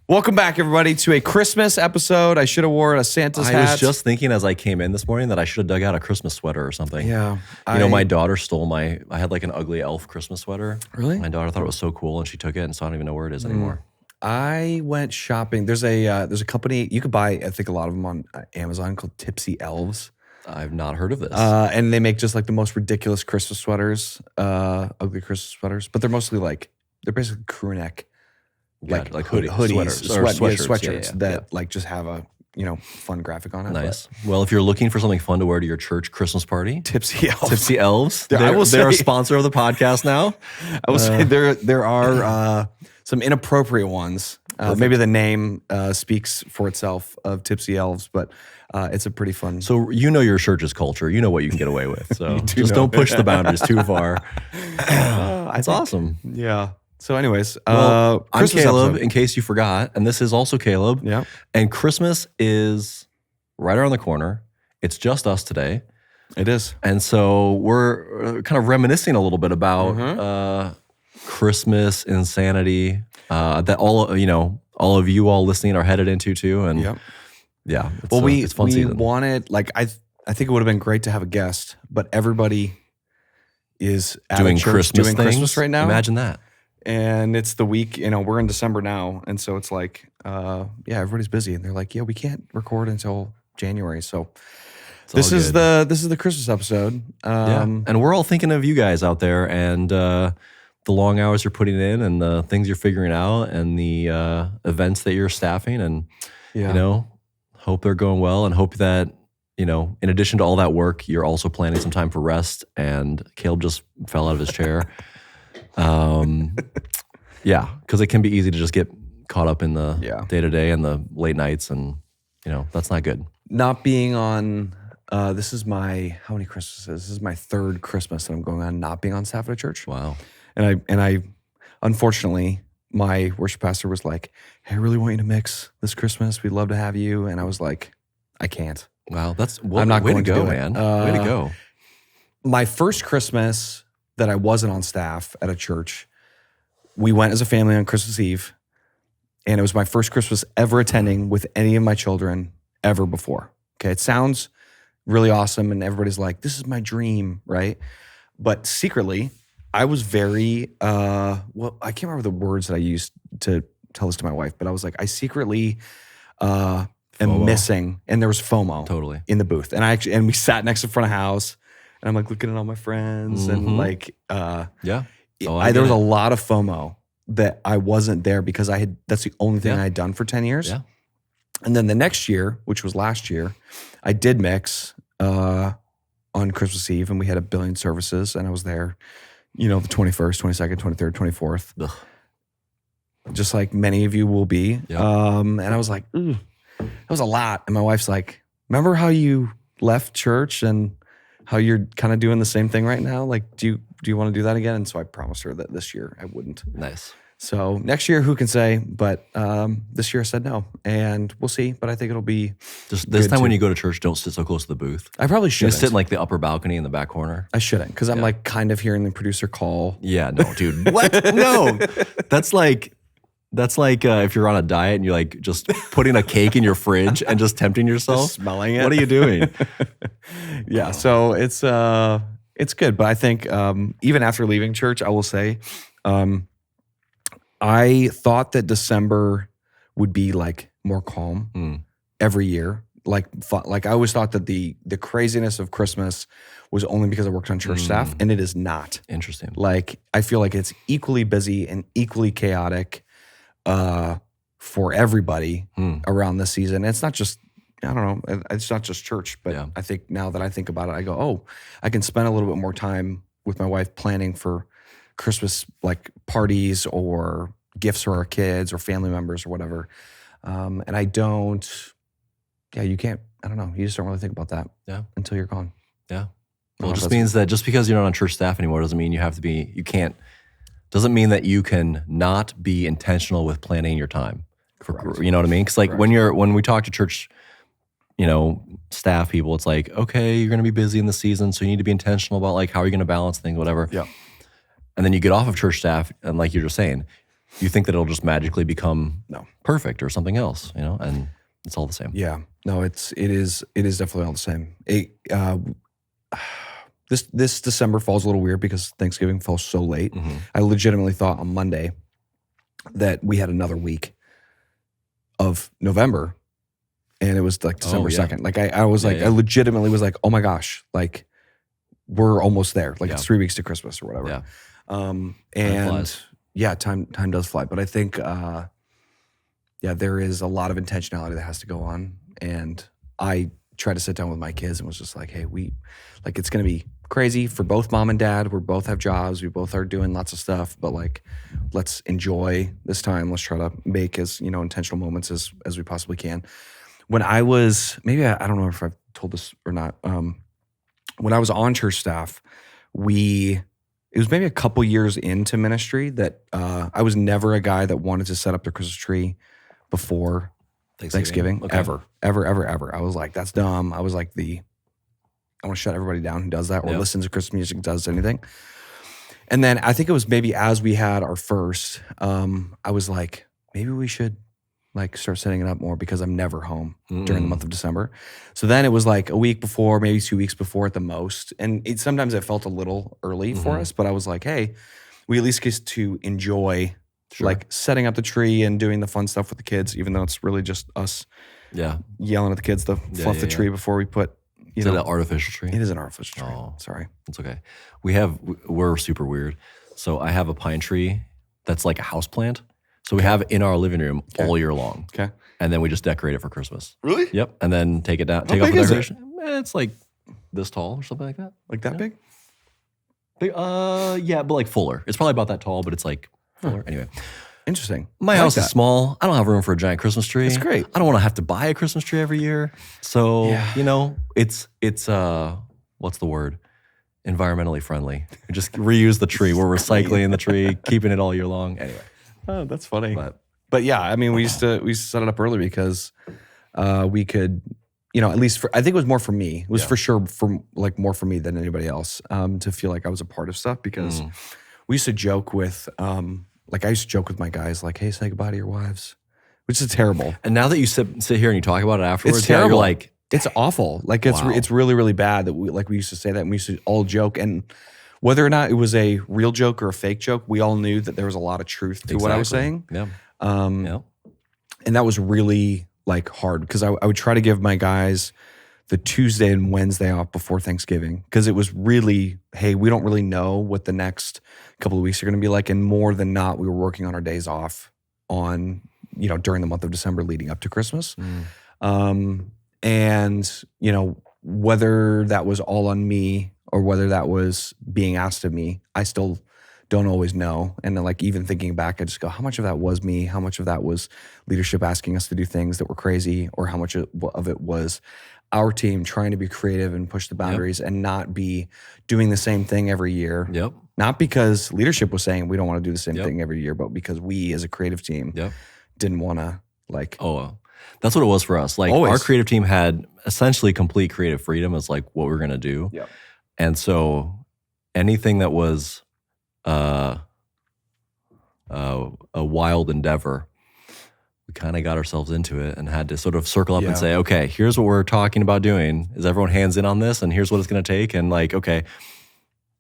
Welcome back, everybody, to a Christmas episode. I should have worn a Santa's hat. I was just thinking as I came in this morning that I should have dug out a Christmas sweater or something. Yeah. My daughter stole I had like an ugly elf Christmas sweater. Really? My daughter thought it was so cool and she took it, and so I don't even know where it is anymore. I went shopping. There's a company, you could buy, I think, a lot of them on Amazon called Tipsy Elves. I've not heard of this. And they make just like the most ridiculous Christmas sweaters, ugly Christmas sweaters, but they're mostly like, they're basically crew neck. Like hoodies, sweatshirts that like just have a fun graphic on it. Nice. Well, if you're looking for something fun to wear to your church Christmas party, Tipsy Elves. They're a sponsor of the podcast now. I will say there are some inappropriate ones. Maybe the name speaks for itself of Tipsy Elves, but it's a pretty fun. So your church's culture. You know what you can get away with. So don't push the boundaries too far. It's awesome. Yeah. So anyways, I'm Christmas Kaleb, episode. in case you forgot, and this is also Kaleb. Yeah. And Christmas is right around the corner. It's just us today. It is. And so we're kind of reminiscing a little bit about Christmas insanity that all of you all listening are headed into too. And yeah, it's fun season. Wanted, like, I think it would have been great to have a guest, but everybody is doing Christmas right now. Imagine that. And it's the week, we're in December now. And so it's like, everybody's busy. And they're like, we can't record until January. So this is the Christmas episode. And we're all thinking of you guys out there and the long hours you're putting in and the things you're figuring out and the events that you're staffing. And, hope they're going well and hope that, in addition to all that work, you're also planning some time for rest. And Kaleb just fell out of his chair. Because it can be easy to just get caught up in the day-to-day and the late nights, and that's not good. Not being on this is my how many Christmases? This is my third Christmas that I'm going on not being on staff at a church. Wow. And I unfortunately, my worship pastor was like, "Hey, I really want you to mix this Christmas. We'd love to have you." And I was like, "I can't." Wow, I'm not way going to go, do man. It. Way to go. My first Christmas that I wasn't on staff at a church, we went as a family on Christmas Eve, and it was my first Christmas ever attending with any of my children ever before. Okay, it sounds really awesome, and everybody's like, "This is my dream," right? But secretly, I was very, I can't remember the words that I used to tell this to my wife, but I was like, I secretly am missing, and there was FOMO Totally in the booth, and we sat next to front of house. And I'm like looking at all my friends and like, there was a lot of FOMO that I wasn't there because that's the only thing I had done for 10 years. Yeah. And then the next year, which was last year, I did mix on Christmas Eve, and we had a billion services, and I was there, the 21st, 22nd, 23rd, 24th, just like many of you will be. Yeah. And I was like, ooh, that was a lot. And my wife's like, remember how you left church and how you're kind of doing the same thing right now? Like, do you want to do that again? And so I promised her that this year I wouldn't. Nice. So next year, who can say? But this year I said no, and we'll see. But I think it'll be just this time when you go to church, don't sit so close to the booth. I probably should sit in like the upper balcony in the back corner. I shouldn't, because I'm like kind of hearing the producer call. Yeah, no, dude. What? No, that's like if you're on a diet and you're like just putting a cake in your fridge and just tempting yourself, just smelling it. What are you doing? Yeah, so it's good, but I think even after leaving church, I will say, I thought that December would be like more calm every year. Like I always thought that the craziness of Christmas was only because I worked on church staff, and it is not. Interesting. Like I feel like it's equally busy and equally chaotic for everybody around this season. It's not just, I don't know, it's not just church, but I think now that I think about it, I go, oh, I can spend a little bit more time with my wife planning for Christmas like parties or gifts for our kids or family members or whatever. And I don't, you can't, I don't know, you just don't really think about that until you're gone. Yeah. Well, it just means that just because you're not on church staff anymore doesn't mean doesn't mean that you can not be intentional with planning your time. You know what I mean? Because like when we talk to church, staff people, it's like, okay, you're going to be busy in the season, so you need to be intentional about like how are you going to balance things, whatever. Yeah. And then you get off of church staff, and like you're just saying, you think that it'll just magically become No. perfect or something else, and it's all the same. Yeah, no, it is definitely all the same. This December falls a little weird because Thanksgiving falls so late. Mm-hmm. I legitimately thought on Monday that we had another week of November, and it was like December 2nd. Like I was like, I legitimately was like, oh my gosh, like we're almost there. Like it's 3 weeks to Christmas or whatever. Yeah. And yeah, time does fly. But I think, there is a lot of intentionality that has to go on. And I tried to sit down with my kids and was just like, hey, it's going to be crazy for both mom and dad. We both have jobs. We both are doing lots of stuff, but like, let's enjoy this time. Let's try to make as, intentional moments as we possibly can. When I was, maybe I don't know if I've told this or not. When I was on church staff, it was maybe a couple years into ministry that I was never a guy that wanted to set up the Christmas tree before Thanksgiving. Okay. Ever. I was like, that's dumb. I was like I want to shut everybody down who does that or listens to Christmas music, does anything. And then I think it was maybe as we had our first, I was like, maybe we should like start setting it up more because I'm never home during the month of December. So then it was like a week before, maybe 2 weeks before at the most. And sometimes it felt a little early for us, but I was like, hey, we at least get to enjoy like setting up the tree and doing the fun stuff with the kids, even though it's really just us yelling at the kids to fluff the tree before we put, Is it an artificial tree? It is an artificial tree. Oh, sorry. It's okay. We're super weird. So I have a pine tree that's like a house plant. So we have it in our living room all year long. Okay. And then we just decorate it for Christmas. Really? Yep. And then take it down. Take off the decoration. It's like this tall or something like that. Like that big? Big? Yeah, but like fuller. It's probably about that tall, but it's like fuller. Anyway. Interesting. My house is small. I don't have room for a giant Christmas tree. That's great. I don't want to have to buy a Christmas tree every year. So, it's what's the word? Environmentally friendly. We just reuse the tree. We're recycling the tree, keeping it all year long. Anyway. Oh, that's funny. But yeah, I mean, we used to set it up early because we could, at least I think it was more for me. It was for sure more for me than anybody else to feel like I was a part of stuff because we used to joke with, I used to joke with my guys like, hey, say goodbye to your wives, which is terrible. And now that you sit here and you talk about it afterwards, it's terrible. You're like, it's awful. Like it's really, really bad that we used to say that and we used to all joke. And whether or not it was a real joke or a fake joke, we all knew that there was a lot of truth to what I was saying. Yeah. And that was really like hard because I would try to give my guys the Tuesday and Wednesday off before Thanksgiving because it was really, hey, we don't really know what the next couple of weeks are going to be like. And more than not, we were working on our days off during the month of December leading up to Christmas. And, whether that was all on me or whether that was being asked of me, I still don't always know. And then like even thinking back, I just go, how much of that was me? How much of that was leadership asking us to do things that were crazy? Or how much of it was our team trying to be creative and push the boundaries and not be doing the same thing every year? Yep. Not because leadership was saying we don't want to do the same thing every year, but because we as a creative team didn't want to like. Oh, that's what it was for us. Like our creative team had essentially complete creative freedom as like what we were going to do. Yep. And so anything that was a wild endeavor, we kind of got ourselves into it and had to sort of circle up and say, okay, here's what we're talking about doing. Is everyone hands in on this? And here's what it's going to take. And like, okay,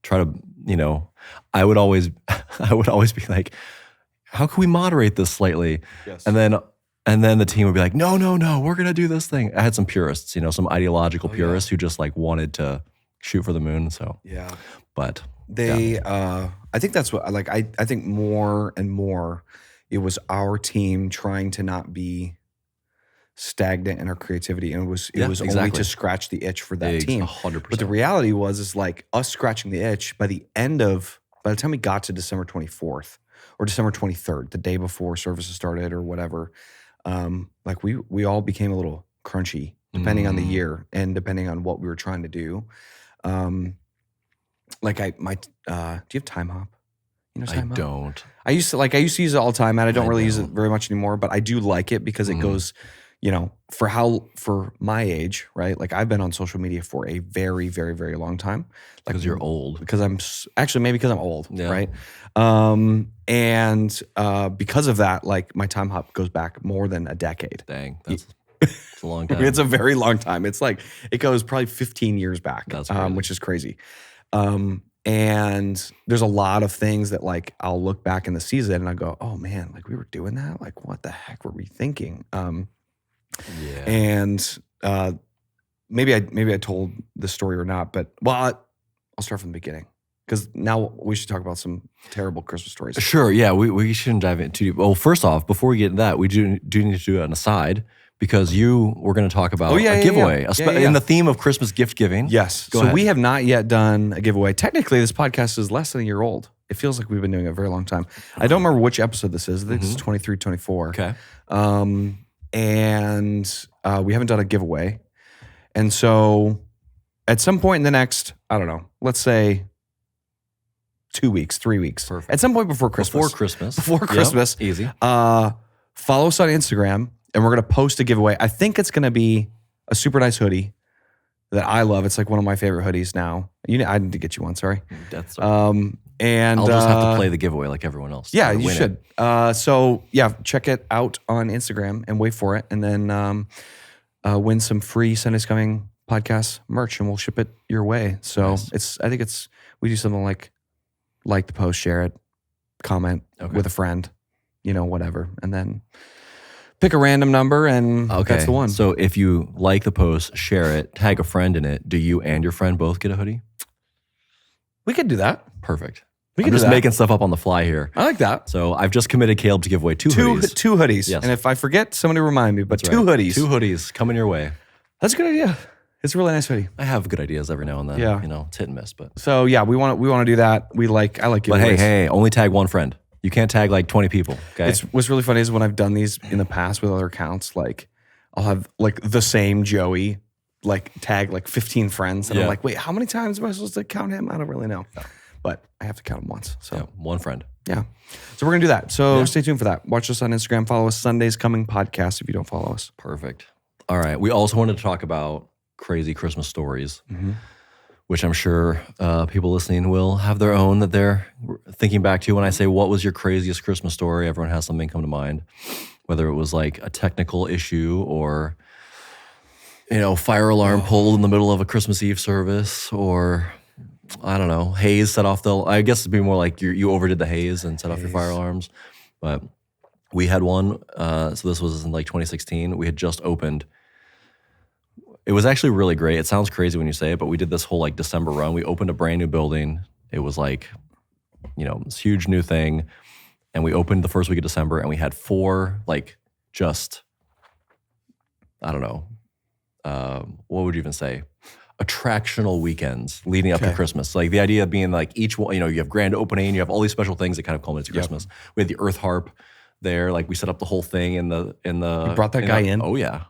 try to, I would always be like, how can we moderate this slightly? Yes. And then the team would be like, no, we're going to do this thing. I had some purists, some ideological purists who just like wanted to shoot for the moon. So, but I think that's what I think more and more it was our team trying to not be stagnant in our creativity. And it was only to scratch the itch for that team. 100%. But the reality was like us scratching the itch by the time we got to December 24th or December 23rd, the day before services started or whatever, like we all became a little crunchy depending on the year and depending on what we were trying to do. Do you have Time Hop? I don't. I used to use it all the time and I don't really use it very much anymore, but I do like it because it goes, for my age, right? Like I've been on social media for a very, very, very long time. Like Because you're old. Because maybe because I'm old, Yeah. right? And because of that, like my time hop goes back more than a decade. Dang, that's a long time. It's a very long time. It's like it goes probably 15 years back, That's crazy. which is crazy. And there's a lot of things that like I'll look back in the season and I go, oh man, like we were doing that. Like what the heck were we thinking? Yeah. And maybe I told this story or not, but I'll start from the beginning because now we should talk about some terrible Christmas stories. Sure. Yeah. We shouldn't dive into too deep. Well, first off, before we get into that, we do need to do an aside because we're going to talk about a giveaway in the theme of Christmas gift giving. Yes. Go ahead. We have not yet done a giveaway. Technically, this podcast is less than a year old. It feels like we've been doing it a very long time. I don't remember which episode this is. I think it's 23, 24. Okay. And we haven't done a giveaway. And so at some point in the next, I don't know, let's say 2 weeks, 3 weeks. Perfect. At some point before Christmas. Before Christmas. Yep. Easy. Follow us on Instagram and we're going to post a giveaway. I think it's going to be a super nice hoodie that I love. It's like one of my favorite hoodies now. I need to get you one, sorry. That's and I'll just have to play the giveaway like everyone else. Yeah, you should. So yeah, check it out on Instagram and wait for it, and then win some free Sunday's Coming podcast merch, and we'll ship it your way. So nice. I think we do something like the post, share it, comment with a friend, whatever, and then pick a random number, and that's the one. So if you like the post, share it, tag a friend in it. Do you and your friend both get a hoodie? We could do that. Perfect. I'm just making stuff up on the fly here. I like that. So I've just committed Kaleb to give away two hoodies. Two hoodies. Yes. And if I forget, somebody remind me. But two hoodies. Two hoodies coming your way. That's a good idea. It's a really nice hoodie. I have good ideas every now and then. Yeah. It's hit and miss. But so yeah, we want to do that. I like giveaways. But hey, only tag one friend. You can't tag like 20 people. Okay. What's really funny is when I've done these in the past with other accounts, like I'll have like the same Joey like tag like 15 friends, and I'm like, wait, how many times am I supposed to count him? I don't really know. No. But I have to count them once. So one friend. Yeah. So we're going to do that. So stay tuned for that. Watch us on Instagram. Follow us Sunday's Coming podcast if you don't follow us. Perfect. All right. We also wanted to talk about crazy Christmas stories, which I'm sure people listening will have their own that they're thinking back to. When I say, what was your craziest Christmas story? Everyone has something come to mind, whether it was like a technical issue or, fire alarm pulled in the middle of a Christmas Eve service, or I don't know, haze set off I guess it'd be more like you overdid the haze and set off your fire alarms. But we had one, so this was in like 2016. We had just opened. It was actually really great. It sounds crazy when you say it, but we did this whole like December run. We opened a brand new building. It was like, this huge new thing. And we opened the first week of December and we had 4 like just, I don't know, what would you even say? Attractional weekends leading up to Christmas. Like the idea of being like each one, you have grand opening, you have all these special things that kind of culminate to Christmas. We had the Earth Harp there. Like we set up the whole thing in the. You brought that guy in? Oh yeah.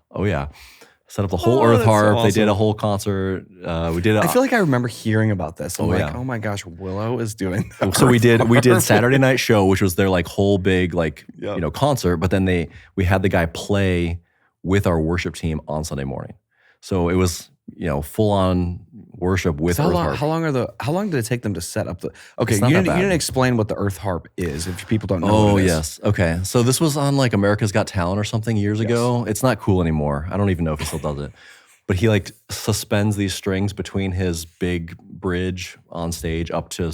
Set up the whole Earth Harp. So awesome. They did a whole concert. We did. I feel like I remember hearing about this. I'm oh my gosh, Willow is doing that. So we did Saturday night show, which was their like whole big concert. But then we had the guy play with our worship team on Sunday morning. So it was full on worship with Earth Harp. How long did it take them to set up the? Okay, you didn't explain what the Earth Harp is if people don't know. Oh what it is. Yes, okay. So this was on like America's Got Talent or something years ago. It's not cool anymore. I don't even know if he still does it. But he like suspends these strings between his big bridge on stage up to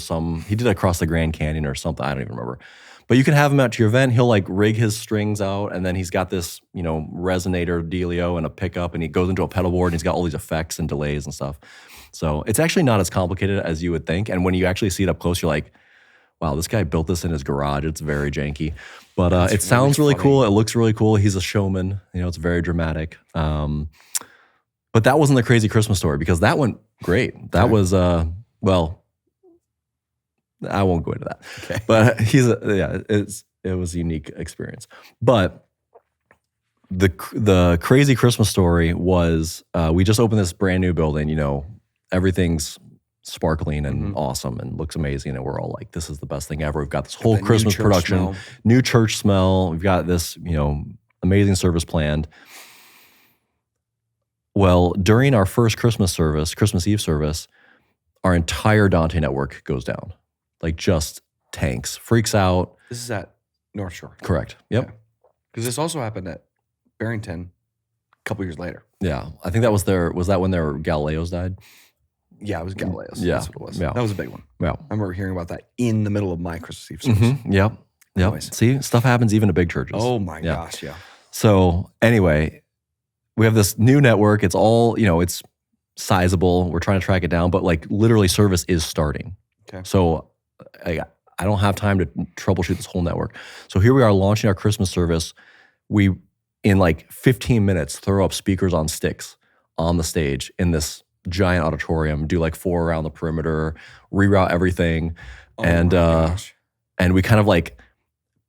he did it across the Grand Canyon or something. I don't even remember. But you can have him out to your event. He'll like rig his strings out, and then he's got this, resonator dealio and a pickup, and he goes into a pedal board, and he's got all these effects and delays and stuff. So it's actually not as complicated as you would think. And when you actually see it up close, you're like, wow, this guy built this in his garage. It's very janky. But it sounds really cool. It looks really cool. He's a showman. It's very dramatic. But that wasn't the crazy Christmas story because that went great. That was, I won't go into that. Okay. But it was a unique experience. But the crazy Christmas story was we just opened this brand new building. Everything's sparkling and awesome and looks amazing, and we're all like, this is the best thing ever. We've got this whole Christmas production, new church smell. We've got this amazing service planned. Well, during our first Christmas Eve service, our entire Dante network goes down. Like just tanks, freaks out. This is at North Shore. Correct. Yep. Because this also happened at Barrington a couple years later. Yeah. I think that was that when their Galileos died? Yeah, it was Galileos. Yeah. That's what it was. Yeah. That was a big one. Yeah. I remember hearing about that in the middle of my Christmas Eve service. Mm-hmm. Yep. Anyways. See, stuff happens even to big churches. Oh my gosh, yeah. So anyway, we have this new network. It's all, it's sizable. We're trying to track it down, but like literally service is starting. Okay. So I don't have time to troubleshoot this whole network. So here we are launching our Christmas service. We, in like 15 minutes, throw up speakers on sticks on the stage in this giant auditorium, do like 4 around the perimeter, reroute everything. And we kind of like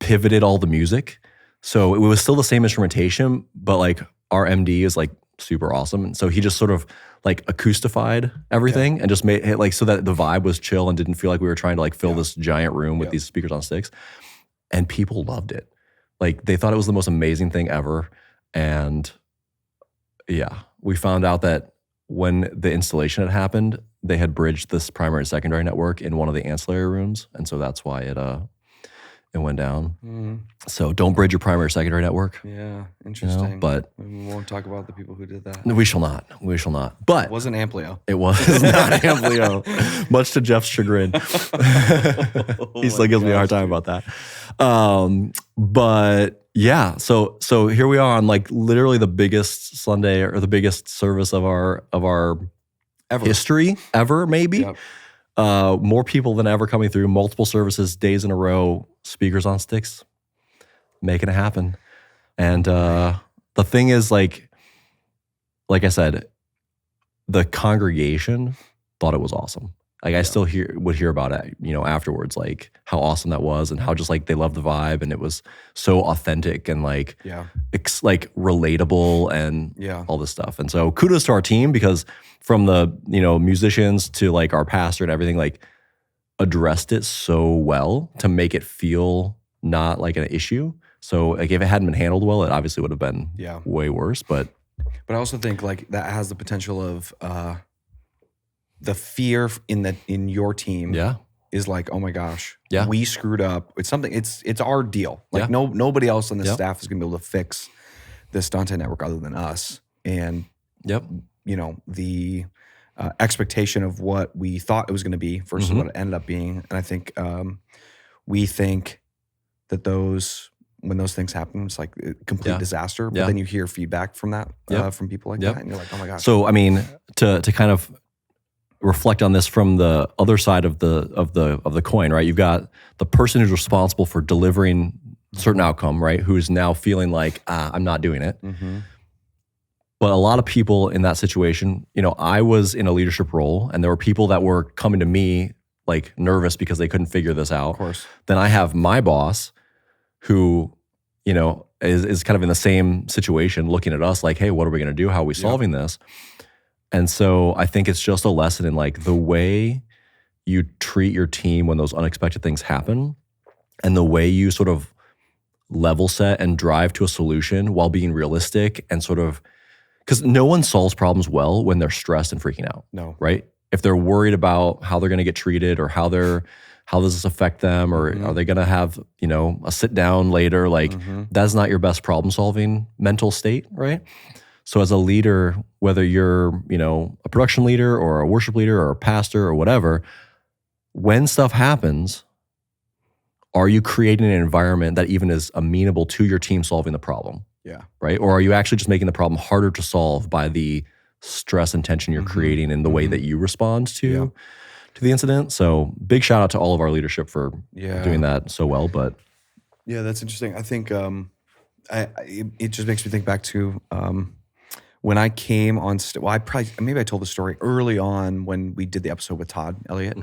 pivoted all the music. So it was still the same instrumentation, but like our MD is like super awesome. And so he just sort of like acoustified everything and just made it like so that the vibe was chill and didn't feel like we were trying to like fill this giant room with these speakers on sticks. And people loved it. Like they thought it was the most amazing thing ever. And yeah, we found out that when the installation had happened, they had bridged this primary and secondary network in one of the ancillary rooms. And so that's why it went down. Mm. So don't bridge your primary or secondary network. Yeah, interesting. But we won't talk about the people who did that. we shall not. We shall not. But It wasn't Amplio. it was not Amplio, much to Jeff's chagrin. He still gives me a hard time about that. But yeah, so here we are on like literally the biggest Sunday or the biggest service of our Ever. history ever, maybe. Yep. More people than ever coming through, multiple services, days in a row, speakers on sticks, making it happen. And the thing is, like I said, the congregation thought it was awesome. Like I still would hear about it, afterwards, like how awesome that was and how just like they loved the vibe and it was so authentic and like like relatable and all this stuff. And so kudos to our team because from the musicians to like our pastor and everything, like addressed it so well to make it feel not like an issue. So like if it hadn't been handled well, it obviously would have been way worse. But I also think like that has the potential of the fear in your team is like, oh my gosh, we screwed up. It's something. It's our deal. Like nobody else on the staff is gonna be able to fix this Dante network other than us. And the expectation of what we thought it was going to be versus what it ended up being. And I think we think that when those things happen, it's like a complete disaster. But then you hear feedback from that from people like that, and you're like, oh my gosh. So I mean, to kind of reflect on this from the other side of the coin, right? You've got the person who's responsible for delivering certain outcome, right? Who's now feeling like I'm not doing it. Mm-hmm. But a lot of people in that situation, I was in a leadership role and there were people that were coming to me like nervous because they couldn't figure this out. Of course. Then I have my boss who, is kind of in the same situation looking at us like, hey, what are we going to do? How are we solving this? And so I think it's just a lesson in like the way you treat your team when those unexpected things happen and the way you sort of level set and drive to a solution while being realistic and sort of, because no one solves problems well when they're stressed and freaking out. No. Right? If they're worried about how they're going to get treated or how does this affect them or are they going to have, a sit down later, like that's not your best problem solving mental state, right? So as a leader, whether you're, a production leader or a worship leader or a pastor or whatever, when stuff happens, are you creating an environment that even is amenable to your team solving the problem? Yeah. Right? Or are you actually just making the problem harder to solve by the stress and tension you're creating in the way that you respond to the incident? So big shout out to all of our leadership for doing that so well. But yeah, that's interesting. I think it just makes me think back to when I came on. Maybe I told the story early on when we did the episode with Todd Elliott.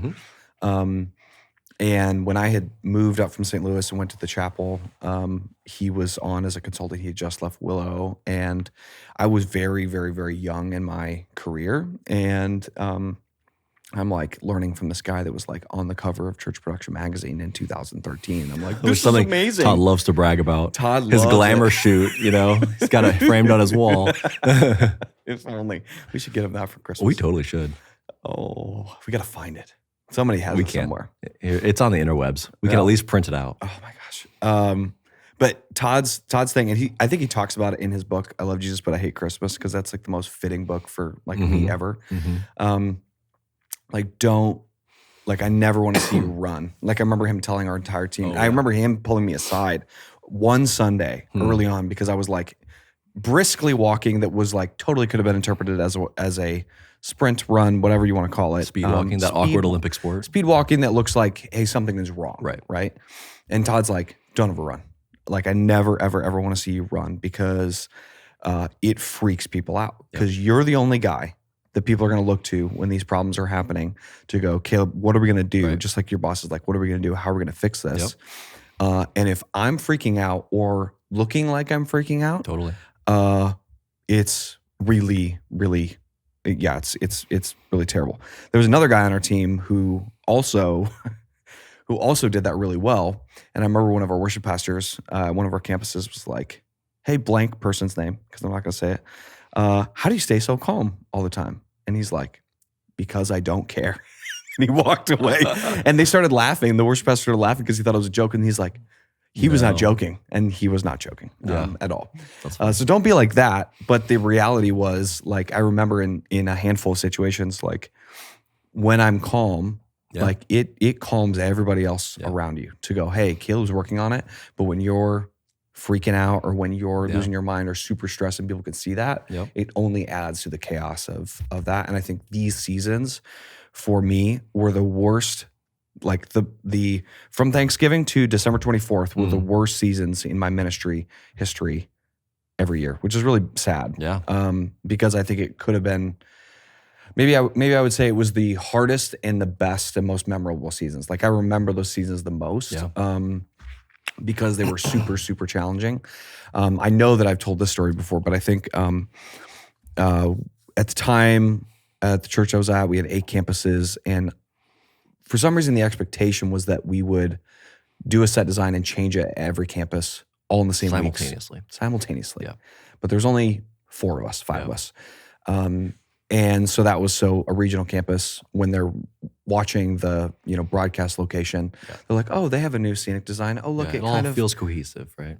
And when I had moved up from St. Louis and went to the chapel, he was on as a consultant. He had just left Willow. And I was very, very, very young in my career. And I'm like learning from this guy that was like on the cover of Church Production Magazine in 2013. I'm like, There's this is something amazing. Todd loves to brag about. Todd his loves glamour it. shoot, he's got it framed on his wall. If only. We should get him that for Christmas. We totally should. Oh, we got to find it. Somebody has We it can. somewhere. It's on the interwebs. We can at least print it out. Oh my gosh. But Todd's thing, and I think he talks about it in his book, I Love Jesus, but I Hate Christmas, because that's like the most fitting book for like me ever. I never want to see you run. Like I remember him telling our entire team. I remember him pulling me aside one Sunday early on because I was like briskly walking that was like totally could have been interpreted as a sprint, run, whatever you want to call it. Speed walking, that awkward Olympic sport. Speed walking that looks like, hey, something is wrong. Right. And Todd's like, don't ever run. Like I never, ever, ever want to see you run because it freaks people out because you're the only guy that people are going to look to when these problems are happening to go, Kaleb, what are we going to do? Just like your boss is like, what are we going to do? How are we going to fix this? And if I'm freaking out or looking like I'm freaking out, totally, it's really, really, it's really terrible. There was another guy on our team who also did that really well. And I remember one of our worship pastors, one of our campuses was like, hey, blank person's name, because I'm not going to say it. How do you stay so calm all the time? And he's like, because I don't care. And he walked away. And they started laughing. The worship pastor started laughing because he thought it was a joke. And he's like, he was not joking. And he was not joking at all. So don't be like that. But the reality was, like, I remember in a handful of situations, like when I'm calm, like it calms everybody else around you to go, hey, Kaleb's working on it. But when you're freaking out or when you're losing your mind or super stressed and people can see that, it only adds to the chaos of that. And I think these seasons for me were the worst. Like the from Thanksgiving to December 24th were the worst seasons in my ministry history every year, which is really sad. Because I think it could have been maybe I would say it was the hardest and the best and most memorable seasons. Like I remember those seasons the most. Because they were super, super challenging. I know that I've told this story before, but I think at the time at the church I was at, we had 8 campuses. And for some reason, the expectation was that we would do a set design and change it at every campus all in the same Simultaneously. But there's only 4 of us, 5 of us. And so that was a regional campus, when they're watching the broadcast location, they're like, oh, they have a new scenic design. Oh, look, it kind of feels cohesive, right?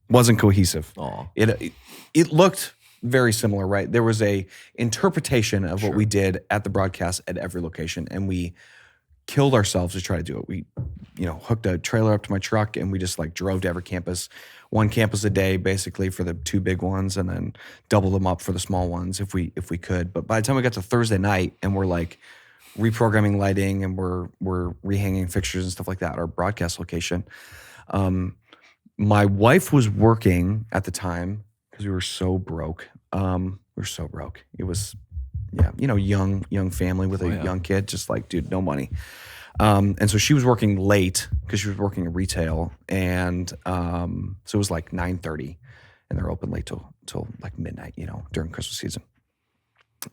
Wasn't cohesive. Oh, it looked very similar, right? There was a interpretation of what we did at the broadcast at every location, and we killed ourselves to try to do it. We, hooked a trailer up to my truck and we just like drove to every campus, 1 campus a day, basically for the 2 big ones, and then double them up for the small ones if we could. But by the time we got to Thursday night and we're like reprogramming lighting and we're rehanging fixtures and stuff like that at our broadcast location, my wife was working at the time because we were so broke. It was, young family with a young kid, just like, dude, no money. And so she was working late because she was working in retail. And so it was like 9:30 and they're open late till like midnight, during Christmas season.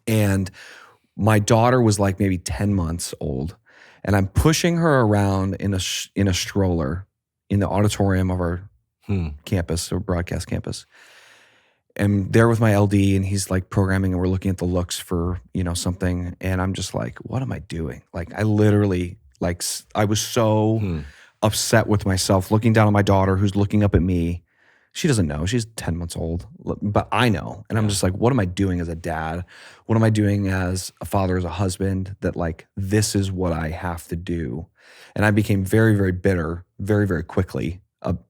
And my daughter was like maybe 10 months old, and I'm pushing her around in a stroller in the auditorium of our campus, or broadcast campus. And there with my LD, and he's like programming, and we're looking at the looks for, something. And I'm just like, what am I doing? Like, I literally, like, I was so upset with myself, looking down at my daughter who's looking up at me. She doesn't know. She's 10 months old, but I know. And I'm just like, what am I doing as a dad? What am I doing as a father, as a husband, that like, this is what I have to do? And I became very, very bitter very, very quickly.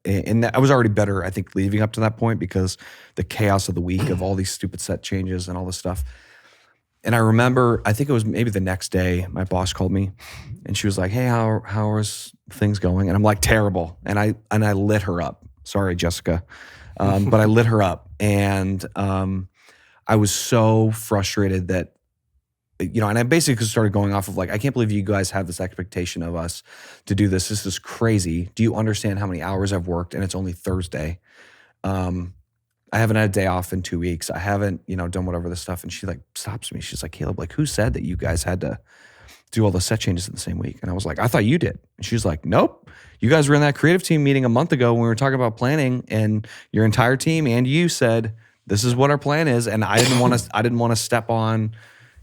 And I was already better, I think, leading up to that point, because the chaos of the week of all these stupid set changes and all this stuff. And I remember, I think it was maybe the next day, my boss called me and she was like, hey, how are things going? And I'm like, terrible. And I lit her up. Sorry, Jessica. But I lit her up. And I was so frustrated that, and I basically started going off of like, I can't believe you guys have this expectation of us to do this. This is crazy. Do you understand how many hours I've worked? And it's only Thursday. I haven't had a day off in 2 weeks. I haven't, done whatever this stuff. And she like stops me. She's like, Kaleb, like, who said that you guys had to do all the set changes in the same week. And I was like, I thought you did. And she's like, nope. You guys were in that creative team meeting a month ago when we were talking about planning, and your entire team and you said, this is what our plan is. And I didn't want to step on,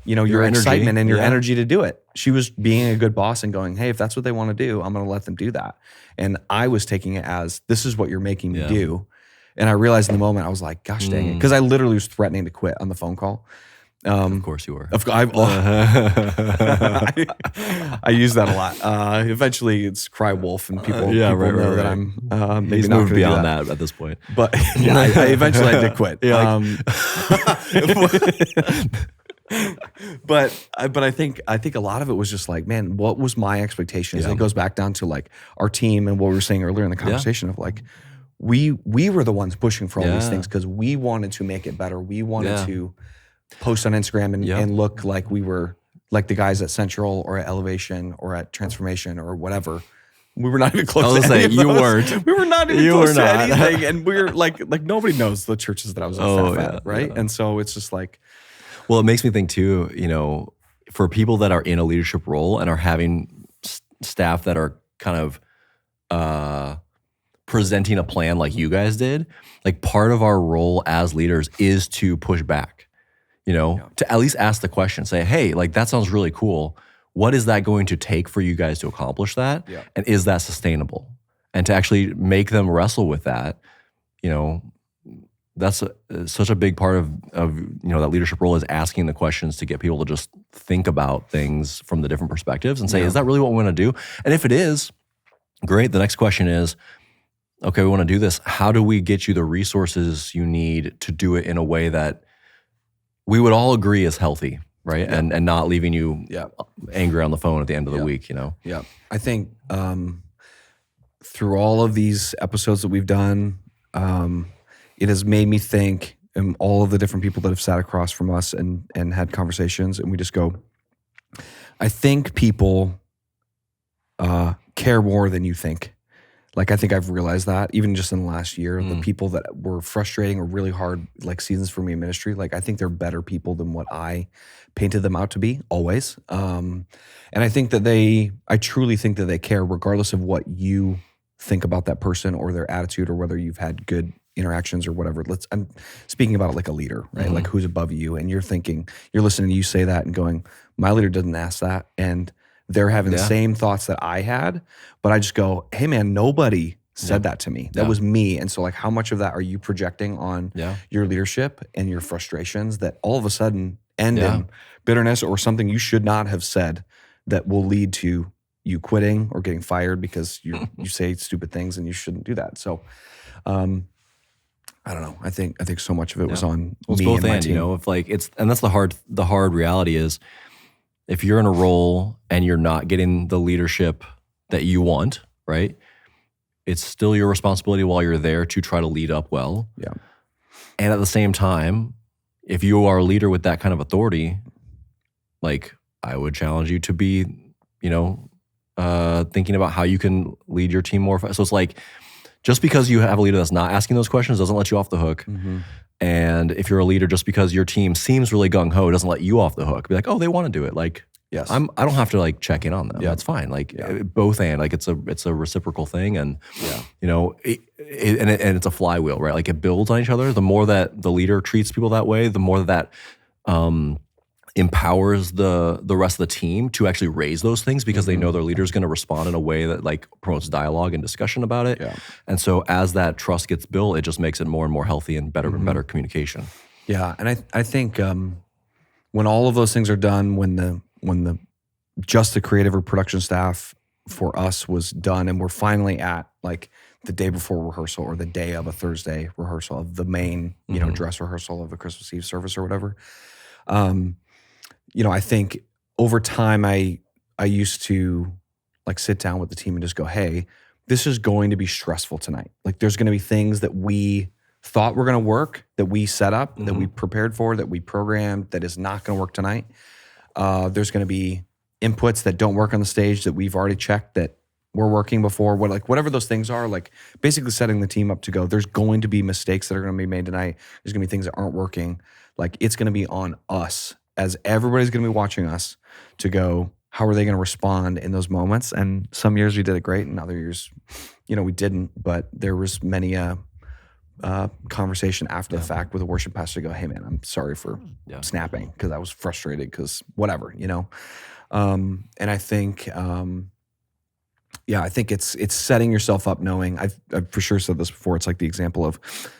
your energy. excitement and your Yeah. energy to do it. She was being a good boss and going, hey, if that's what they want to do, I'm going to let them do that. And I was taking it as, this is what you're making me do. And I realized in the moment, I was like, gosh dang it. Because I literally was threatening to quit on the phone call. Of course you were. I use that a lot. Eventually, it's cry wolf, and people know that I'm maybe He's not moved going to do beyond that. that at this point. But yeah, I eventually did quit. But I think a lot of it was just like, man, what was my expectations? And it goes back down to like our team and what we were saying earlier in the conversation of like, we were the ones pushing for all these things because we wanted to make it better. We wanted to post on Instagram and look like we were like the guys at Central or at Elevation or at Transformation or whatever. We were not even close to any of you those. weren't. We were not even You close were to not. anything. And we were like nobody knows the churches that I was on staff at, right? And so it's just like. Well, it makes me think too, for people that are in a leadership role and are having staff that are kind of presenting a plan like you guys did, like part of our role as leaders is to push back, to at least ask the question, say, hey, like that sounds really cool. What is that going to take for you guys to accomplish that? Yeah. And is that sustainable? And to actually make them wrestle with that, that's such a big part of that leadership role, is asking the questions to get people to just think about things from the different perspectives and say, is that really what we want to do? And if it is, great. The next question is, okay, we want to do this. How do we get you the resources you need to do it in a way that we would all agree is healthy, right? Yeah. And not leaving you angry on the phone at the end of the week, Yeah. I think through all of these episodes that we've done, it has made me think, and all of the different people that have sat across from us and had conversations, and we just go, I think people care more than you think. Like, I think I've realized that even just in the last year, the people that were frustrating or really hard, like seasons for me in ministry, like I think they're better people than what I painted them out to be always. And I think that I truly think that they care regardless of what you think about that person or their attitude or whether you've had good interactions or whatever. I'm speaking about it like a leader, right? Like who's above you, and you're listening to you say that and going, my leader doesn't ask that. And they're having the same thoughts that I had, but I just go, hey man, nobody said that to me. That was me. And so like, how much of that are you projecting on your leadership and your frustrations that all of a sudden end in bitterness or something you should not have said that will lead to you quitting or getting fired because you say stupid things and you shouldn't do that. So, I don't know. I think so much of it was on me both and my team. if like and that's the hard reality is, if you're in a role and you're not getting the leadership that you want, right? It's still your responsibility while you're there to try to lead up well. Yeah. And at the same time, if you are a leader with that kind of authority, like I would challenge you to be, thinking about how you can lead your team more. So it's like, just because you have a leader that's not asking those questions doesn't let you off the hook. Mm-hmm. And if you're a leader, just because your team seems really gung-ho doesn't let you off the hook. Be like, oh, they want to do it. Like, yes, I don't have to like check in on them. That's fine. Like both and like it's a reciprocal thing, and it's a flywheel, right? Like it builds on each other. The more that the leader treats people that way, the more that empowers the rest of the team to actually raise those things because they know their leader is going to respond in a way that like promotes dialogue and discussion about it. Yeah. And so as that trust gets built, it just makes it more and more healthy and better and better communication. Yeah, and I think when all of those things are done, when the just the creative or production staff for us was done, and we're finally at like the day before rehearsal or the day of a Thursday rehearsal of the main dress rehearsal of the Christmas Eve service or whatever. I think over time I used to like sit down with the team and just go, hey, this is going to be stressful tonight. Like there's going to be things that we thought were going to work, that we set up, that we prepared for, that we programmed, that is not going to work tonight. There's going to be inputs that don't work on the stage that we've already checked that were working before. Whatever those things are, like basically setting the team up to go, there's going to be mistakes that are going to be made tonight. There's going to be things that aren't working. Like it's going to be on us, as everybody's going to be watching us, to go, how are they going to respond in those moments? And some years we did it great, and other years, we didn't. But there was many conversation after the fact with a worship pastor to go, hey man, I'm sorry for snapping because I was frustrated because whatever, and I think, I think it's setting yourself up knowing, I've for sure said this before, it's like the example of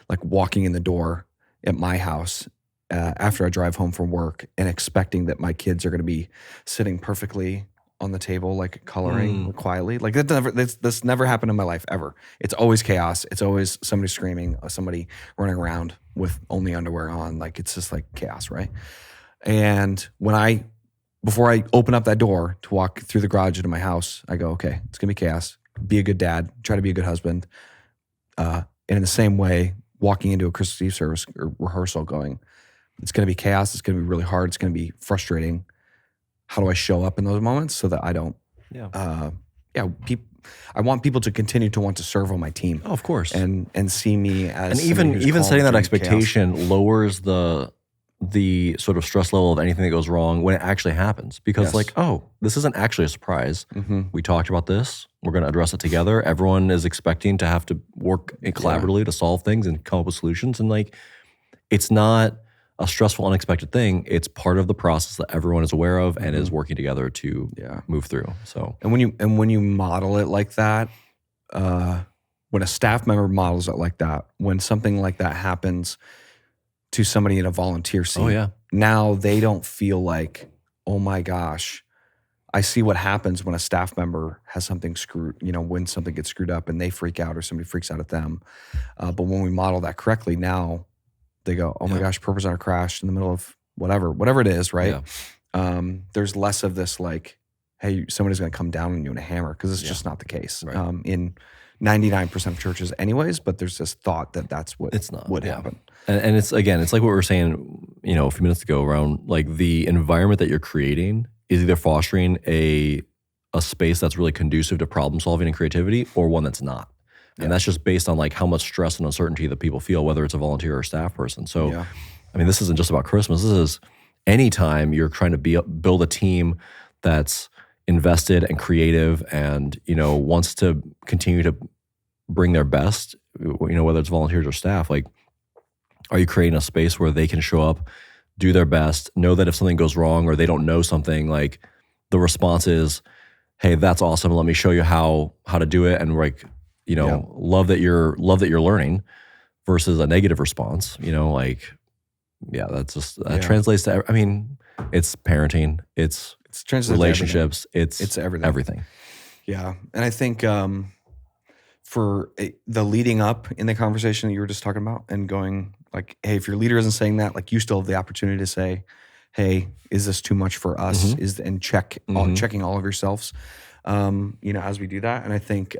like walking in the door at my house after I drive home from work and expecting that my kids are going to be sitting perfectly on the table, like coloring quietly. Like this never happened in my life ever. It's always chaos. It's always somebody screaming, somebody running around with only underwear on. Like it's just like chaos, right? And before I open up that door to walk through the garage into my house, I go, okay, it's gonna be chaos. Be a good dad. Try to be a good husband. And in the same way, walking into a Christmas Eve service or rehearsal, going, it's gonna be chaos. It's gonna be really hard. It's gonna be frustrating. How do I show up in those moments so that I don't? I want people to continue to want to serve on my team. Oh, of course, and see me as, and even setting that expectation chaos lowers the sort of stress level of anything that goes wrong when it actually happens. Because this isn't actually a surprise. We talked about this. We're going to address it together. Everyone is expecting to have to work collaboratively to solve things and come up with solutions. And like, it's not a stressful, unexpected thing. It's part of the process that everyone is aware of and is working together to move through. So, and when you model it like that, when a staff member models it like that, when something like that happens to somebody in a volunteer seat, now they don't feel like, oh my gosh, I see what happens when a staff member has something screwed, when something gets screwed up and they freak out or somebody freaks out at them. But when we model that correctly, now they go, oh my gosh, purple center crashed in the middle of whatever it is, right? There's less of this like, hey, somebody's going to come down on you in a hammer, because it's just not the case in 99% of churches anyways, but there's this thought that that's what would happen. And it's, again, it's like what we were saying, a few minutes ago around like the environment that you're creating is either fostering a space that's really conducive to problem solving and creativity, or one that's not. And that's just based on like how much stress and uncertainty that people feel, whether it's a volunteer or a staff person. So, I mean, this isn't just about Christmas. This is anytime you're trying to build a team that's invested and creative and, wants to continue to bring their best, whether it's volunteers or staff, like, are you creating a space where they can show up, do their best, know that if something goes wrong or they don't know something, like the response is, hey, that's awesome. Let me show you how to do it. And like, love that you're learning, versus a negative response, that's just, translates to, I mean, it's parenting, it's relationships, it's everything. Yeah. And I think for the leading up in the conversation that you were just talking about and going like, hey, if your leader isn't saying that, like you still have the opportunity to say, hey, is this too much for us? And checking all of yourselves, as we do that. And I think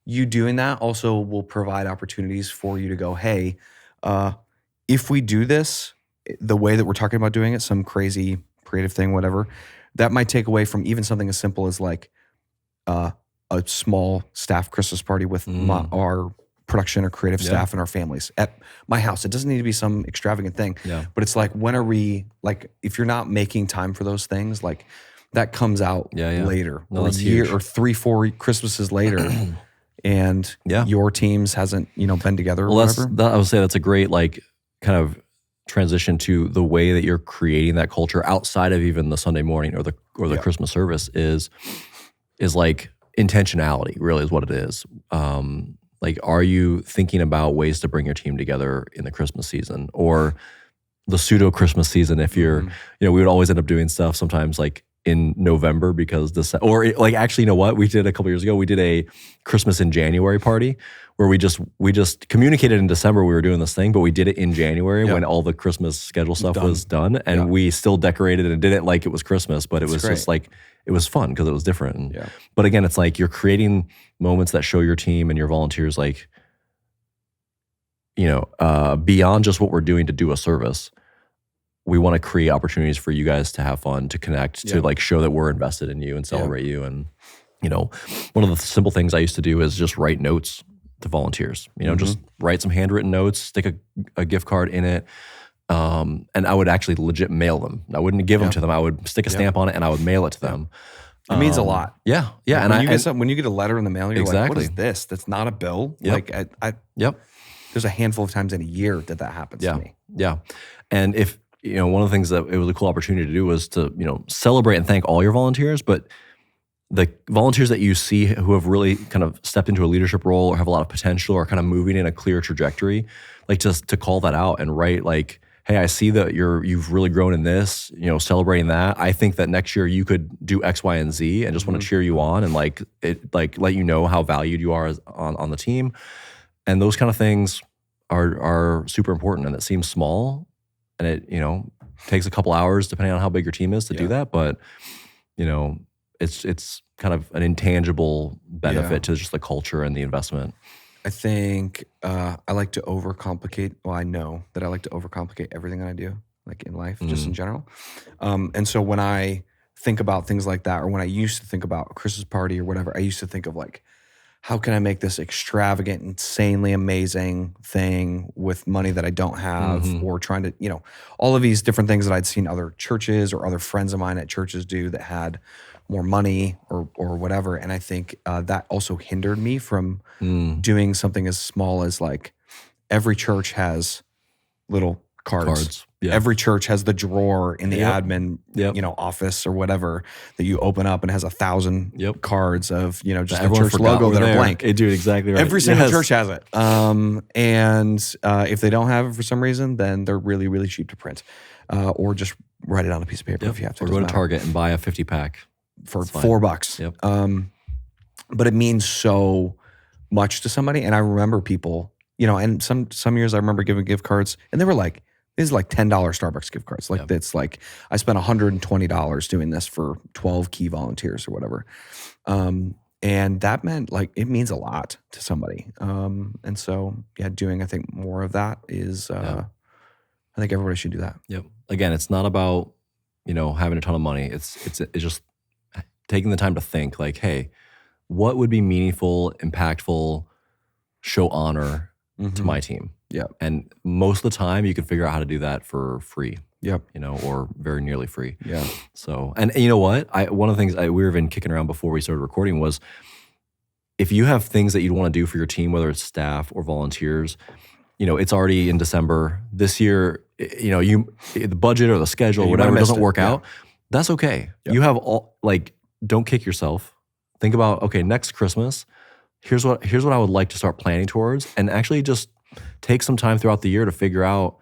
you doing that also will provide opportunities for you to go, hey, if we do this the way that we're talking about doing it, some crazy creative thing, whatever, that might take away from even something as simple as like a small staff Christmas party with our production or creative staff and our families at my house. It doesn't need to be some extravagant thing, but it's like, when are we, like, if you're not making time for those things, like that comes out later, or a year or 3-4 Christmases later. And your teams hasn't, been together or whatever. I would say that's a great, like, kind of transition to the way that you're creating that culture outside of even the Sunday morning or the Christmas service is like intentionality, really is what it is. Like, are you thinking about ways to bring your team together in the Christmas season or the pseudo Christmas season? If you're, we would always end up doing stuff sometimes like in November because actually, you know what? We did a couple years ago, we did a Christmas in January party where we just communicated in December we were doing this thing, but we did it in January when all the Christmas schedule stuff was done. And we still decorated and did it like it was Christmas, but it was just like, it was fun because it was different. But again, it's like you're creating moments that show your team and your volunteers like, beyond just what we're doing to do a service. We want to create opportunities for you guys to have fun, to connect, to like show that we're invested in you and celebrate you. And, one of the simple things I used to do is just write notes to volunteers, just write some handwritten notes, stick a gift card in it. And I would actually legit mail them. I wouldn't give them to them. I would stick a stamp on it and I would mail it to them. It means a lot. Yeah. Yeah. Like when you get a letter in the mail, you're like, what is this? That's not a bill. Yep. Like there's a handful of times in a year that happens to me. Yeah. And if, one of the things that it was a cool opportunity to do was to, celebrate and thank all your volunteers, but the volunteers that you see who have really kind of stepped into a leadership role or have a lot of potential or kind of moving in a clear trajectory, like just to call that out and write like, hey, I see that you've really grown in this, celebrating that. I think that next year you could do X, Y, and Z and just want to cheer you on and like let you know how valued you are on the team. And those kind of things are super important. And it seems small and it, takes a couple hours depending on how big your team is to do that. But, it's kind of an intangible benefit to just the culture and the investment. I think I like to overcomplicate. Well, I know that I like to overcomplicate everything that I do, like in life, just in general. And so when I think about things like that, or when I used to think about a Christmas party or whatever, I used to think of like, how can I make this extravagant, insanely amazing thing with money that I don't have, or trying to, all of these different things that I'd seen other churches or other friends of mine at churches do that had more money or whatever. And I think that also hindered me from doing something as small as like every church has little cards. Yeah. Every church has the drawer in the admin, office or whatever that you open up and has 1,000 cards of, just the church logo that are blank. Dude, exactly right. Every single church has it. And if they don't have it for some reason, then they're really, really cheap to print. Or just write it on a piece of paper if you have to. Or go to Target and buy a 50-pack. For $4. Yep. But it means so much to somebody. And I remember people, and some years I remember giving gift cards and they were like, this is like $10 Starbucks gift cards. Like it's like I spent $120 doing this for 12 key volunteers or whatever. And that meant like it means a lot to somebody. And so doing I think more of that is I think everybody should do that. Yep. Again, it's not about, having a ton of money. It's just taking the time to think like, hey, what would be meaningful, impactful, show honor to my team? Yeah. And most of the time you can figure out how to do that for free. Yep. Or very nearly free. Yeah. So, and you know what? One of the things we were even kicking around before we started recording was if you have things that you'd want to do for your team, whether it's staff or volunteers, it's already in December. This year, the budget or the schedule, whatever doesn't work out, that's okay. Yep. You have don't kick yourself. Think about, okay, next Christmas, here's what I would like to start planning towards, and actually just take some time throughout the year to figure out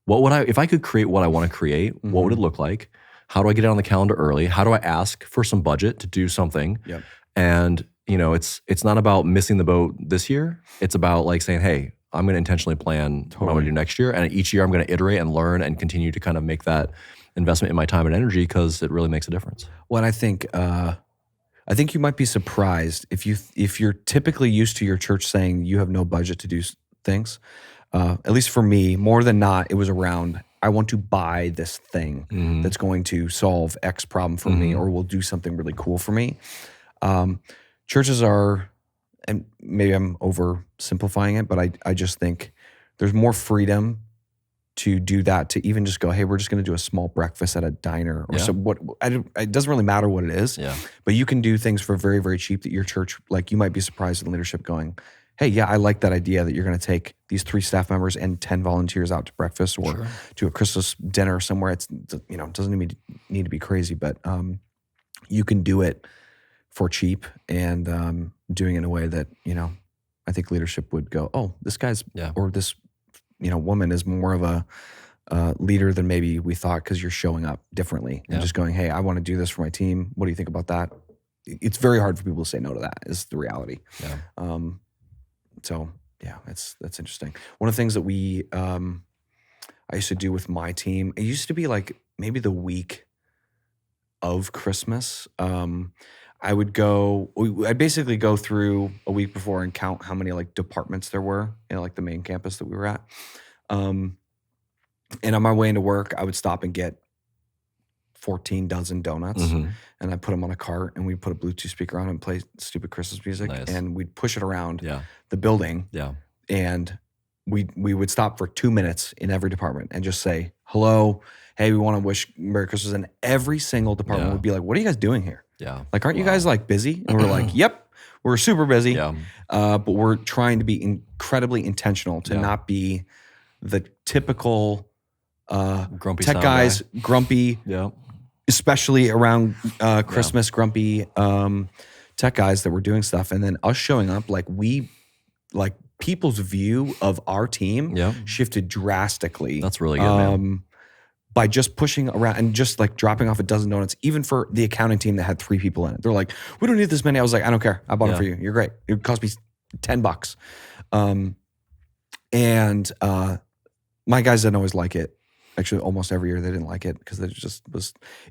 if I could create what I want to create, what would it look like? How do I get it on the calendar early? How do I ask for some budget to do something? Yep. And it's not about missing the boat this year. It's about like saying, hey, I'm going to intentionally plan what I'm going to do next year. And each year I'm going to iterate and learn and continue to kind of make that investment in my time and energy because it really makes a difference. Well, I think you might be surprised if you're typically used to your church saying you have no budget to do things. At least for me, more than not, it was around, I want to buy this thing that's going to solve X problem for me or will do something really cool for me. Churches are, and maybe I'm oversimplifying it, but I just think there's more freedom to do that, to even just go, hey, we're just going to do a small breakfast at a diner or it doesn't really matter what it is, but you can do things for very, very cheap that your church, like you might be surprised in leadership going, hey, I like that idea that you're going to take these 3 staff members and 10 volunteers out to breakfast or to a Christmas dinner somewhere. It doesn't need to be crazy, but you can do it for cheap and doing it in a way that, I think leadership would go, oh, this guy's or this woman is more of a leader than maybe we thought because you're showing up differently and just going, hey, I want to do this for my team. What do you think about that? It's very hard for people to say no to that is the reality. Yeah. So that's interesting. One of the things that I used to do with my team, it used to be like maybe the week of Christmas. I'd basically go through a week before and count how many like departments there were in like the main campus that we were at. And on my way into work, I would stop and get 14 dozen donuts and I put them on a cart and we'd put a Bluetooth speaker on and play stupid Christmas music and we'd push it around the building. Yeah. And we would stop for 2 minutes in every department and just say, hello, hey, we want to wish Merry Christmas. And every single department would be like, what are you guys doing here? Yeah. Like, aren't you guys like busy? And we're like, yep, we're super busy. Yeah. But we're trying to be incredibly intentional to not be the typical grumpy tech guys, grumpy, especially around Christmas, grumpy tech guys that were doing stuff. And then us showing up, like people's view of our team shifted drastically. That's really good, man. By just pushing around and just like dropping off a dozen donuts, even for the accounting team that had 3 people in it. They're like, we don't need this many. I was like, I don't care. I bought them for you. You're great. It cost me $10. And my guys didn't always like it. Actually, almost every year they didn't like it because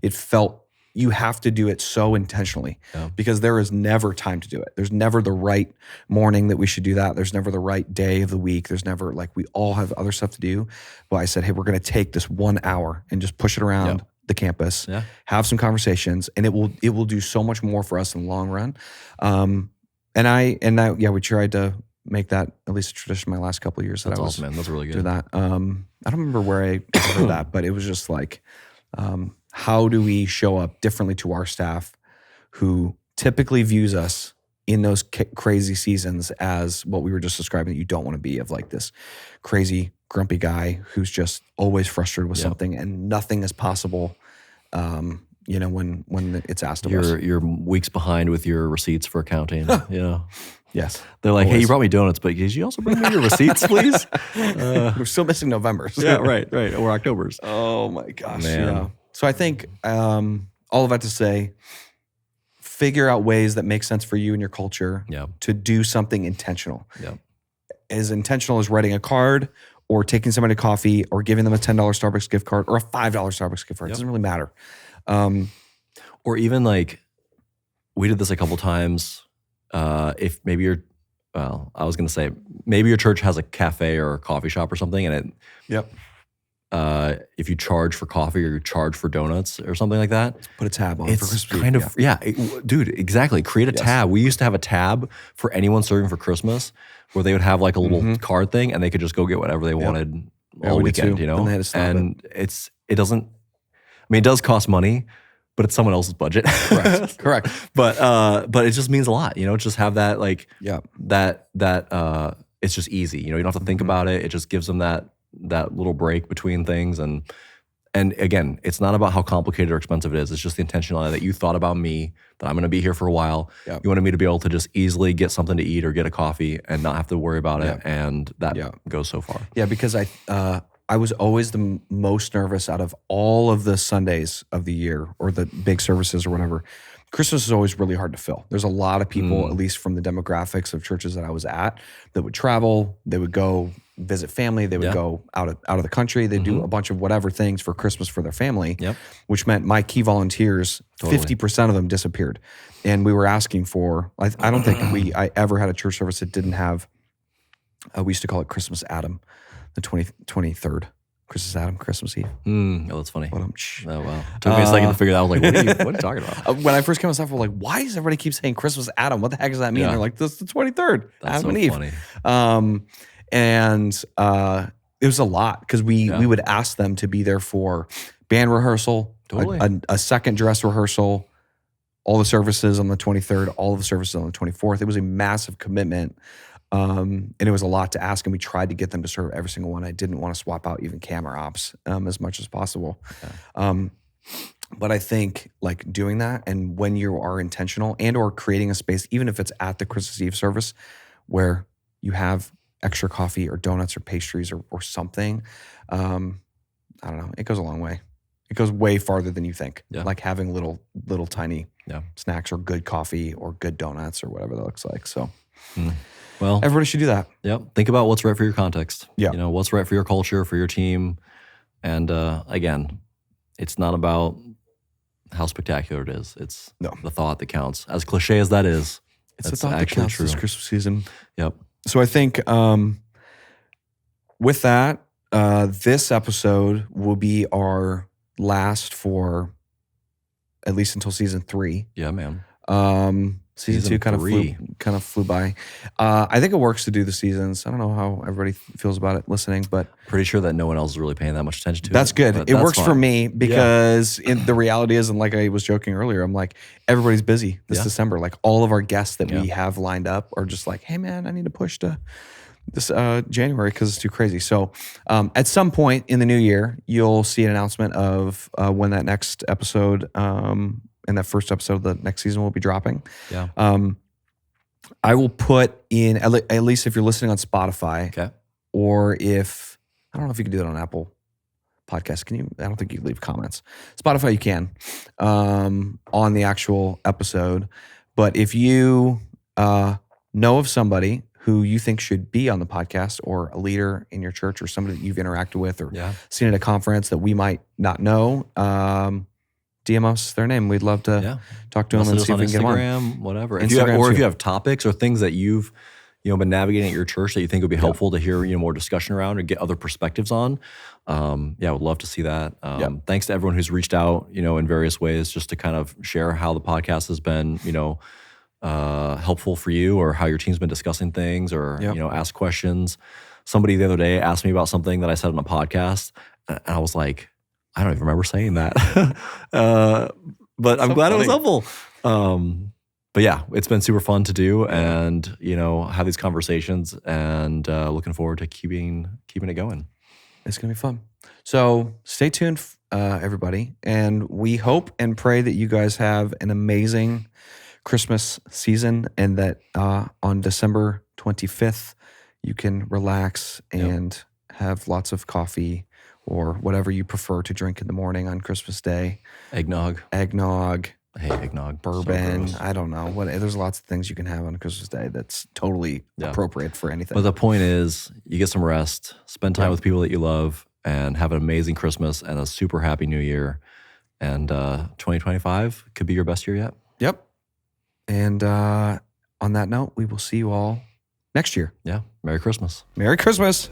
it felt, you have to do it so intentionally because there is never time to do it. There's never the right morning that we should do that. There's never the right day of the week. There's never, like, we all have other stuff to do. But I said, hey, we're going to take this 1 hour and just push it around the campus, have some conversations, and it will do so much more for us in the long run. We tried to make that at least a tradition my last couple of years. That's awesome, man. That's really good. Do that. I don't remember where I heard that, but it was just like, how do we show up differently to our staff who typically views us in those crazy seasons as what we were just describing that you don't want to be, of like this crazy grumpy guy who's just always frustrated with something and nothing is possible, when it's asked of us. You're weeks behind with your receipts for accounting. Yes. They're like, hey, you brought me donuts, but could you also bring me your receipts, please? We're still missing November's. Right. Or October's. Oh my gosh. Man. Yeah. So I think all of that to say, figure out ways that make sense for you and your culture to do something intentional. Yeah. As intentional as writing a card or taking somebody to coffee or giving them a $10 Starbucks gift card or a $5 Starbucks gift card. It doesn't really matter. Or even like, we did this a couple times. If maybe I was going to say, maybe your church has a cafe or a coffee shop or something, and if you charge for coffee or you charge for donuts or something like that, put a tab on. It's for kind of dude, exactly. Create a tab. We used to have a tab for anyone serving for Christmas, where they would have like a little card thing, and they could just go get whatever they wanted all weekend. You know, and it doesn't. I mean, it does cost money, but it's someone else's budget. Correct. But it just means a lot, just have that that it's just easy. You don't have to think about it. It just gives them that little break between things. And again, it's not about how complicated or expensive it is. It's just the intentionality that you thought about me, that I'm going to be here for a while. Yep. You wanted me to be able to just easily get something to eat or get a coffee and not have to worry about it. And that goes so far. Yeah, because I was always the most nervous out of all of the Sundays of the year or the big services or whatever. Christmas is always really hard to fill. There's a lot of people, at least from the demographics of churches that I was at, that would travel. They would go visit family. They would go out of the country. They do a bunch of whatever things for Christmas for their family, which meant my key volunteers, 50% of them disappeared. And we were asking for, I don't think I ever had a church service that didn't have, we used to call it Christmas Adam, the 23rd. Christmas Adam, Christmas Eve. Oh, that's funny. Oh, wow. Took me a second to figure that out. I was like, what are you talking about? When I first came on staff, we're like, why does everybody keep saying Christmas Adam? What the heck does that mean? They're like, this is the 23rd. That's Adam so and Eve. funny. It was a lot because we would ask them to be there for band rehearsal, a second dress rehearsal, all the services on the 23rd, all of the services on the 24th. It was a massive commitment. And it was a lot to ask, and we tried to get them to serve every single one. I didn't want to swap out even camera ops as much as possible. But I think like doing that, and when you are intentional and or creating a space, even if it's at the Christmas Eve service, where you have extra coffee or donuts or pastries or something, I don't know, it goes a long way. It goes way farther than you think. Like having little tiny snacks or good coffee or good donuts or whatever that looks like. So. Well, everybody should do that. Yep. Think about what's right for your context. Yeah. What's right for your culture, for your team. And again, it's not about how spectacular it is. It's the thought that counts. As cliche as that is, it's the thought that counts this Christmas season. Yep. So I think with that, this episode will be our last for at least until season 3. Yeah, man. Season Season 2 kind three. of flew by. I think it works to do the seasons. I don't know how everybody feels about it listening, but Pretty sure that no one else is really paying that much attention to that's it. good. but It that's works for fine. me because the reality is, and like I was joking earlier, I'm like, everybody's busy this Yeah. December. Like all of our guests that we Yeah. have lined up are just like, hey man, I need to push to this January because it's too crazy. So at some point in the new year, you'll see an announcement of when that next episode and that first episode of the next season will be dropping. Yeah. I will put in, at least if you're listening on Spotify, Okay. or if, I don't know if you can do that on Apple Podcasts. Can you? I don't think you can leave comments. Spotify, you can on the actual episode. But if you know of somebody who you think should be on the podcast, or a leader in your church, or somebody that you've interacted with or Yeah. seen at a conference that we might not know, DM us their name. We'd love to Yeah. talk to them and Message see us if we can get them on. Instagram, whatever. If you have, Instagram or if too. you have topics or things that you've been navigating at your church that you think would be helpful to hear more discussion around or get other perspectives on, I would love to see that. Thanks to everyone who's reached out, in various ways, just to kind of share how the podcast has been, helpful for you, or how your team's been discussing things, or ask questions. Somebody the other day asked me about something that I said on a podcast, and I was like, I don't even remember saying that. But I'm glad it was helpful. But yeah, it's been super fun to do, and have these conversations, and looking forward to keeping it going. It's gonna be fun. So stay tuned, everybody, and we hope and pray that you guys have an amazing Christmas season, and that on December 25th you can relax and have lots of coffee or whatever you prefer to drink in the morning on Christmas Day. Eggnog. Hey, eggnog. Bourbon. So gross. I don't know. There's lots of things you can have on Christmas Day that's totally appropriate for anything. But the point is, you get some rest, spend time with people that you love, and have an amazing Christmas and a super happy New Year. And 2025 could be your best year yet. Yep. And on that note, we will see you all next year. Yeah. Merry Christmas. Merry Christmas.